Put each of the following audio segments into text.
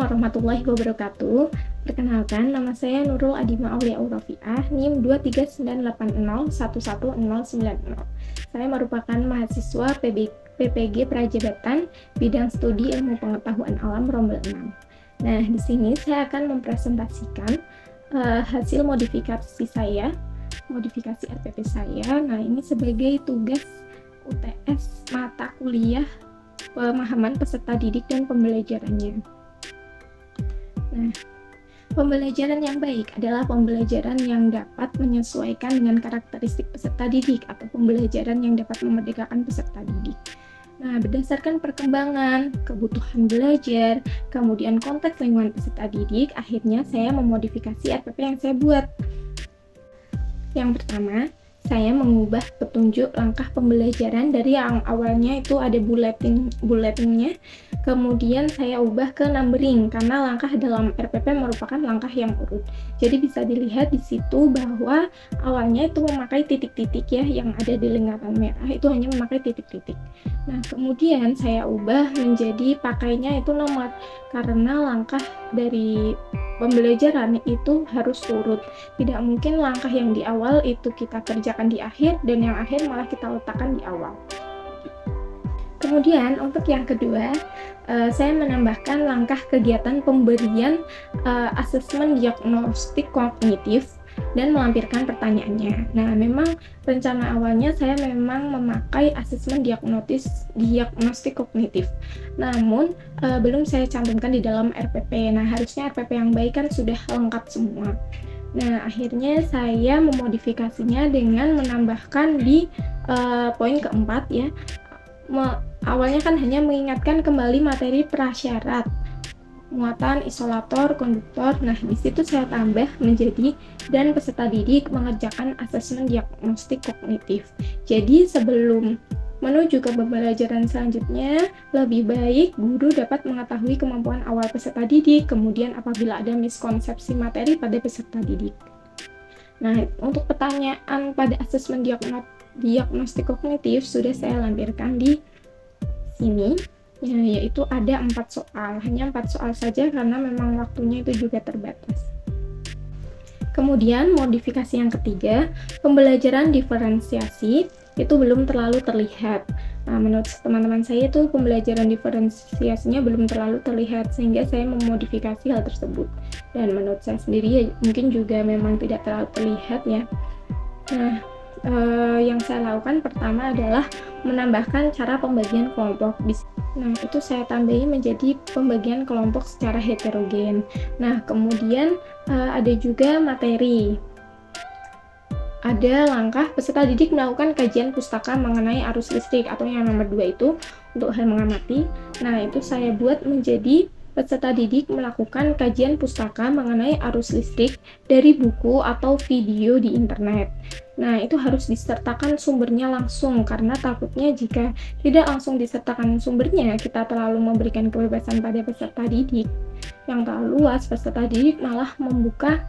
warahmatullahi wabarakatuh. Perkenalkan, nama saya Nurul Adima Aulia Aurafiah, NIM 23980111090. Saya merupakan mahasiswa PPG Prajabatan, bidang studi ilmu pengetahuan alam Rombel 6. Nah, di sini saya akan mempresentasikan hasil modifikasi RPP saya. Nah, ini sebagai tugas UTS mata kuliah pemahaman peserta didik dan pembelajarannya. Nah, pembelajaran yang baik adalah pembelajaran yang dapat menyesuaikan dengan karakteristik peserta didik atau pembelajaran yang dapat memerdekakan peserta didik. Nah, berdasarkan perkembangan, kebutuhan belajar, kemudian konteks lingkungan peserta didik, akhirnya saya memodifikasi RPP yang saya buat. Yang pertama, saya mengubah petunjuk langkah pembelajaran dari yang awalnya itu ada bulletinnya, kemudian saya ubah ke numbering karena langkah dalam RPP merupakan langkah yang urut. Jadi bisa dilihat di situ bahwa awalnya itu memakai titik-titik ya, yang ada di lingkaran merah itu hanya memakai titik-titik. Nah, kemudian saya ubah menjadi pakainya itu nomor karena langkah dari pembelajaran itu harus turut. Tidak mungkin langkah yang di awal itu kita kerjakan di akhir dan yang akhir malah kita letakkan di awal. Kemudian untuk yang kedua, saya menambahkan langkah kegiatan pemberian asesmen diagnostik kognitif dan melampirkan pertanyaannya. Nah, memang rencana awalnya saya memang memakai asesmen diagnostik kognitif. Namun, belum saya cantumkan di dalam RPP. Nah, harusnya RPP yang baik kan sudah lengkap semua. Nah, akhirnya saya memodifikasinya dengan menambahkan di poin keempat ya. Awalnya kan hanya mengingatkan kembali materi prasyarat, muatan, isolator, konduktor. Nah, di situ saya tambah menjadi dan peserta didik mengerjakan asesmen diagnostik kognitif. Jadi sebelum menuju ke pembelajaran selanjutnya, lebih baik guru dapat mengetahui kemampuan awal peserta didik, kemudian apabila ada miskonsepsi materi pada peserta didik. Nah, untuk pertanyaan pada asesmen diagnostik kognitif sudah saya lampirkan di sini. Ya, yaitu ada 4 soal, hanya 4 soal saja karena memang waktunya itu juga terbatas. Kemudian modifikasi yang ketiga, pembelajaran diferensiasi itu belum terlalu terlihat. Nah, menurut teman-teman saya itu pembelajaran diferensiasinya belum terlalu terlihat sehingga saya memodifikasi hal tersebut. Dan menurut saya sendiri ya, mungkin juga memang tidak terlalu terlihat ya. Nah, yang saya lakukan pertama adalah menambahkan cara pembagian kelompok. Nah, itu saya tambahi menjadi pembagian kelompok secara heterogen. Nah, kemudian ada juga materi. Ada langkah peserta didik melakukan kajian pustaka mengenai arus listrik atau yang nomor 2 itu untuk hal mengamati. Nah, itu saya buat menjadi peserta didik melakukan kajian pustaka mengenai arus listrik dari buku atau video di internet. Nah, itu harus disertakan sumbernya langsung karena takutnya jika tidak langsung disertakan sumbernya, kita terlalu memberikan kebebasan pada peserta didik. Yang terlalu luas, peserta didik malah membuka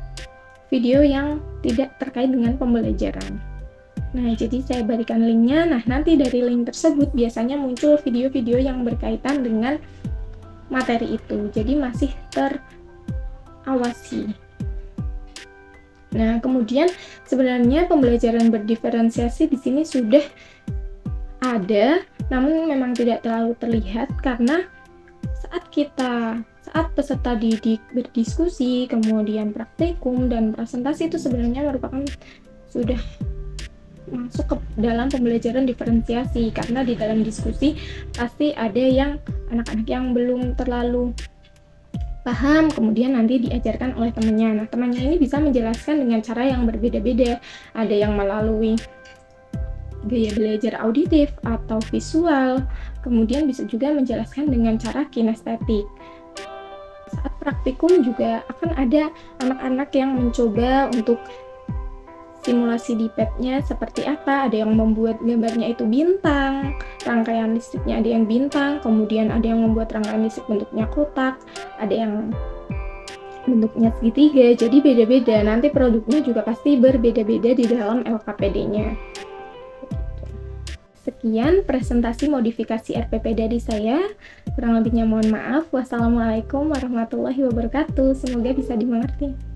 video yang tidak terkait dengan pembelajaran. Nah, jadi saya berikan linknya. Nah, nanti dari link tersebut biasanya muncul video-video yang berkaitan dengan materi itu, jadi masih terawasi. Nah, kemudian sebenarnya pembelajaran berdiferensiasi di sini sudah ada, namun memang tidak terlalu terlihat karena saat peserta didik berdiskusi, kemudian praktikum dan presentasi itu sebenarnya merupakan sudah masuk ke dalam pembelajaran diferensiasi karena di dalam diskusi pasti ada yang anak-anak yang belum terlalu paham, kemudian nanti diajarkan oleh temannya. Nah, temannya ini bisa menjelaskan dengan cara yang berbeda-beda. Ada yang melalui gaya belajar auditif atau visual, kemudian bisa juga menjelaskan dengan cara kinestetik. Saat praktikum juga akan ada anak-anak yang mencoba untuk simulasi di pad-nya seperti apa. Ada yang membuat gambarnya itu bintang, rangkaian listriknya ada yang bintang, kemudian ada yang membuat rangkaian listrik bentuknya kotak, ada yang bentuknya segitiga, jadi beda-beda. Nanti produknya juga pasti berbeda-beda di dalam LKPD-nya. Sekian presentasi modifikasi RPP dari saya. Kurang lebihnya mohon maaf. Wassalamualaikum warahmatullahi wabarakatuh. Semoga bisa dimengerti.